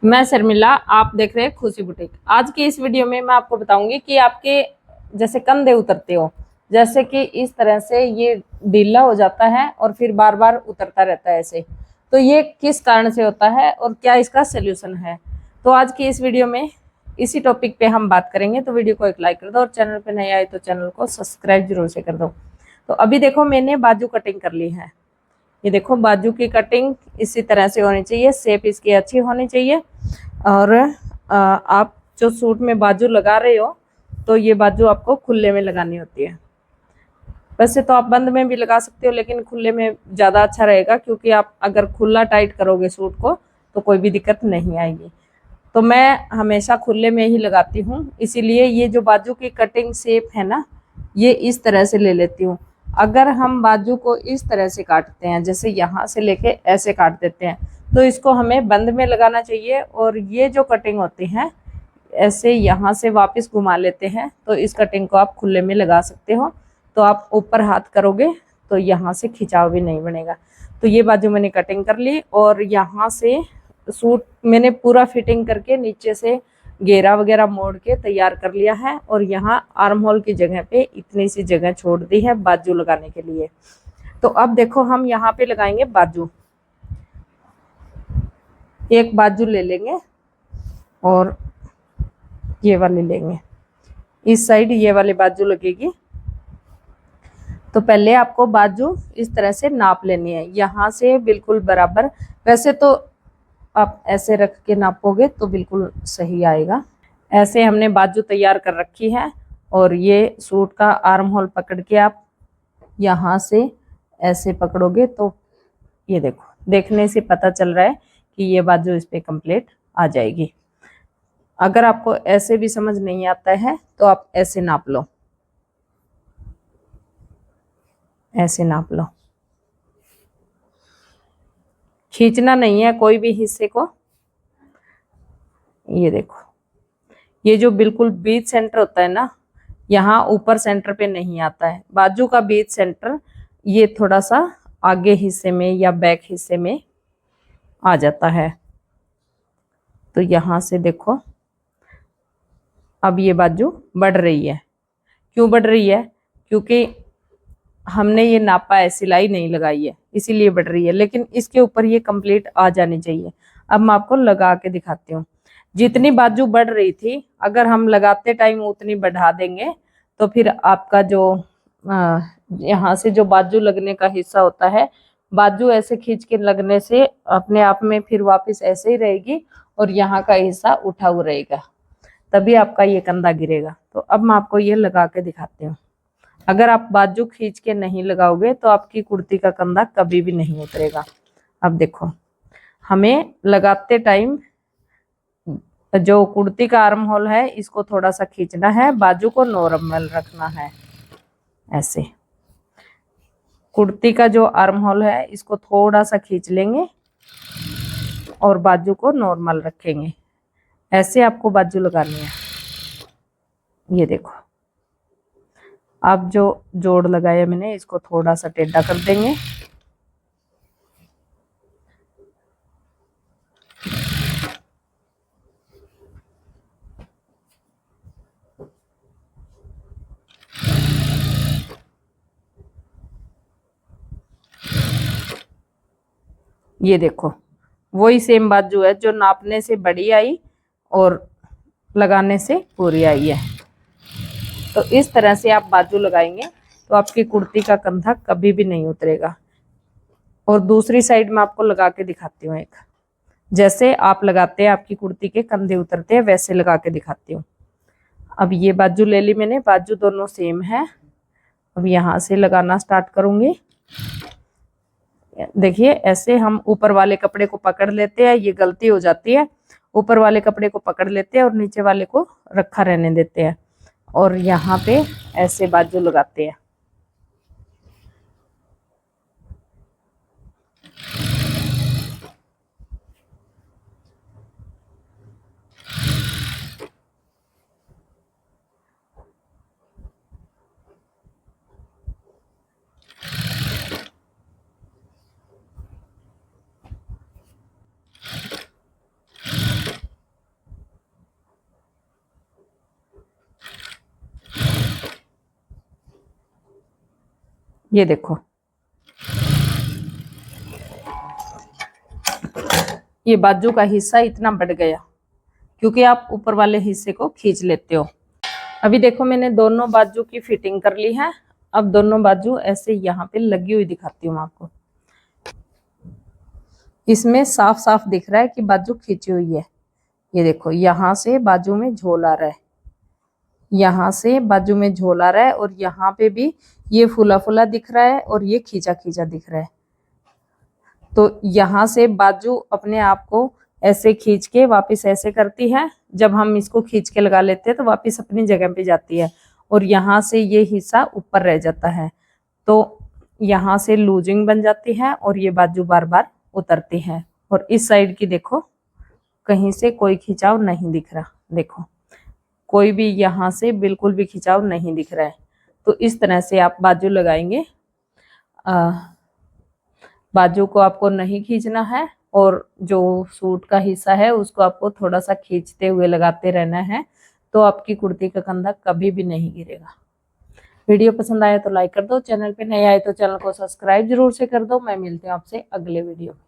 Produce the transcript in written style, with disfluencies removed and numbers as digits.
मैं शर्मिला, आप देख रहे हैं खुशी बुटीक। आज की इस वीडियो में मैं आपको बताऊंगी कि आपके जैसे कंधे उतरते हो, जैसे कि इस तरह से ये ढीला हो जाता है और फिर बार बार उतरता रहता है ऐसे, तो ये किस कारण से होता है और क्या इसका सोल्यूशन है। तो आज की इस वीडियो में इसी टॉपिक पे हम बात करेंगे। तो वीडियो को एक लाइक कर दो और चैनल पे नए आए तो चैनल को सब्सक्राइब जरूर से कर दो। तो अभी देखो, मैंने बाजू कटिंग कर ली है। ये देखो, बाजू की कटिंग इसी तरह से होनी चाहिए, शेप इसकी अच्छी होनी चाहिए। और आप जो सूट में बाजू लगा रहे हो तो ये बाजू आपको खुले में लगानी होती है। वैसे तो आप बंद में भी लगा सकते हो, लेकिन खुले में ज़्यादा अच्छा रहेगा, क्योंकि आप अगर खुला टाइट करोगे सूट को तो कोई भी दिक्कत नहीं आएगी। तो मैं हमेशा खुले में ही लगाती हूँ, इसीलिए ये जो बाजू की कटिंग शेप है ना, ये इस तरह से ले लेती हूँ। अगर हम बाजू को इस तरह से काटते हैं, जैसे यहाँ से लेके ऐसे काट देते हैं, तो इसको हमें बंद में लगाना चाहिए। और ये जो कटिंग होती है, ऐसे यहाँ से वापस घुमा लेते हैं, तो इस कटिंग को आप खुले में लगा सकते हो। तो आप ऊपर हाथ करोगे तो यहाँ से खिंचाव भी नहीं बनेगा। तो ये बाजू मैंने कटिंग कर ली और यहाँ से सूट मैंने पूरा फिटिंग करके नीचे से घेरा वगैरह मोड़ के तैयार कर लिया है। और यहाँ आर्म होल की जगह पे इतनी सी जगह छोड़ दी है बाजू लगाने के लिए। तो अब देखो, हम यहाँ पे लगाएंगे बाजू। एक बाजू ले लेंगे और ये वाली लेंगे, इस साइड ये वाली बाजू लगेगी। तो पहले आपको बाजू इस तरह से नाप लेनी है, यहाँ से बिल्कुल बराबर। वैसे तो आप ऐसे रख के नापोगे तो बिल्कुल सही आएगा। ऐसे हमने बाजू तैयार कर रखी है और ये सूट का आर्म होल पकड़ के आप यहाँ से ऐसे पकड़ोगे तो ये देखो, देखने से पता चल रहा है कि ये बाजू इस पे कंप्लीट आ जाएगी। अगर आपको ऐसे भी समझ नहीं आता है तो आप ऐसे नाप लो, ऐसे नाप लो। खींचना नहीं है कोई भी हिस्से को। ये देखो, ये जो बिल्कुल बीच सेंटर होता है ना, यहाँ ऊपर सेंटर पे नहीं आता है। बाजू का बीच सेंटर ये थोड़ा सा आगे हिस्से में या बैक हिस्से में आ जाता है। तो यहाँ से देखो, अब ये बाजू बढ़ रही है। क्यों बढ़ रही है? क्योंकि हमने ये नापा है, सिलाई नहीं लगाई है, इसीलिए बढ़ रही है। लेकिन इसके ऊपर ये कंप्लीट आ जानी चाहिए। अब मैं आपको लगा के दिखाती हूँ। जितनी बाजू बढ़ रही थी, अगर हम लगाते टाइम उतनी बढ़ा देंगे तो फिर आपका जो यहाँ से जो बाजू लगने का हिस्सा होता है, बाजू ऐसे खींच के लगने से अपने आप में फिर वापस ऐसे ही रहेगी और यहाँ का हिस्सा उठा हुआ रहेगा, तभी आपका ये कंधा गिरेगा। तो अब मैं आपको ये लगा के दिखाती हूँ। अगर आप बाजू खींच के नहीं लगाओगे तो आपकी कुर्ती का कंधा कभी भी नहीं उतरेगा। अब देखो, हमें लगाते टाइम जो कुर्ती का आर्म होल है इसको थोड़ा सा खींचना है, बाजू को नॉर्मल रखना है। ऐसे कुर्ती का जो आर्म होल है इसको थोड़ा सा खींच लेंगे और बाजू को नॉर्मल रखेंगे। ऐसे आपको बाजू लगानी है। ये देखो, अब जो जोड़ लगाया मैंने इसको थोड़ा सा टेढ़ा कर देंगे। ये देखो, वही सेम बाजू है जो नापने से बड़ी आई और लगाने से पूरी आई है। तो इस तरह से आप बाजू लगाएंगे तो आपकी कुर्ती का कंधा कभी भी नहीं उतरेगा। और दूसरी साइड में आपको लगा के दिखाती हूँ। एक जैसे आप लगाते हैं आपकी कुर्ती के कंधे उतरते हैं, वैसे लगा के दिखाती हूँ। अब ये बाजू ले ली मैंने, बाजू दोनों सेम है। अब यहाँ से लगाना स्टार्ट करूंगी। देखिए, ऐसे हम ऊपर वाले कपड़े को पकड़ लेते हैं, ये गलती हो जाती है। ऊपर वाले कपड़े को पकड़ लेते हैं और नीचे वाले को रखा रहने देते हैं और यहाँ पे ऐसे बाजू लगाते हैं। ये देखो, ये बाजू का हिस्सा इतना बढ़ गया क्योंकि आप ऊपर वाले हिस्से को खींच लेते हो। अभी देखो मैंने दोनों बाजू की फिटिंग कर ली है। अब दोनों बाजू ऐसे यहाँ पे लगी हुई दिखाती हूँ आपको। इसमें साफ साफ दिख रहा है कि बाजू खींची हुई है। ये देखो, यहाँ से बाजू में झोल आ रहा है, यहाँ से बाजू में झोल आ रहा है, और यहाँ पे भी ये फूला फूला दिख रहा है और ये खींचा खींचा दिख रहा है। तो यहाँ से बाजू अपने आप को ऐसे खींच के वापस ऐसे करती है। जब हम इसको खींच के लगा लेते हैं तो वापस अपनी जगह पे जाती है, और यहाँ से ये हिस्सा ऊपर रह जाता है। तो यहाँ से लूजिंग बन जाती है और ये बाजू बार बार उतरती है। और इस साइड की देखो, कहीं से कोई खिंचाव नहीं दिख रहा। देखो, कोई भी यहाँ से बिल्कुल भी खिंचाव नहीं दिख रहा है। तो इस तरह से आप बाजू लगाएंगे। बाजू को आपको नहीं खींचना है, और जो सूट का हिस्सा है उसको आपको थोड़ा सा खींचते हुए लगाते रहना है। तो आपकी कुर्ती का कंधा कभी भी नहीं गिरेगा। वीडियो पसंद आया तो लाइक कर दो, चैनल पे नए आए तो चैनल को सब्सक्राइब जरूर से कर दो। मैं मिलती हूँ आपसे अगले वीडियो में।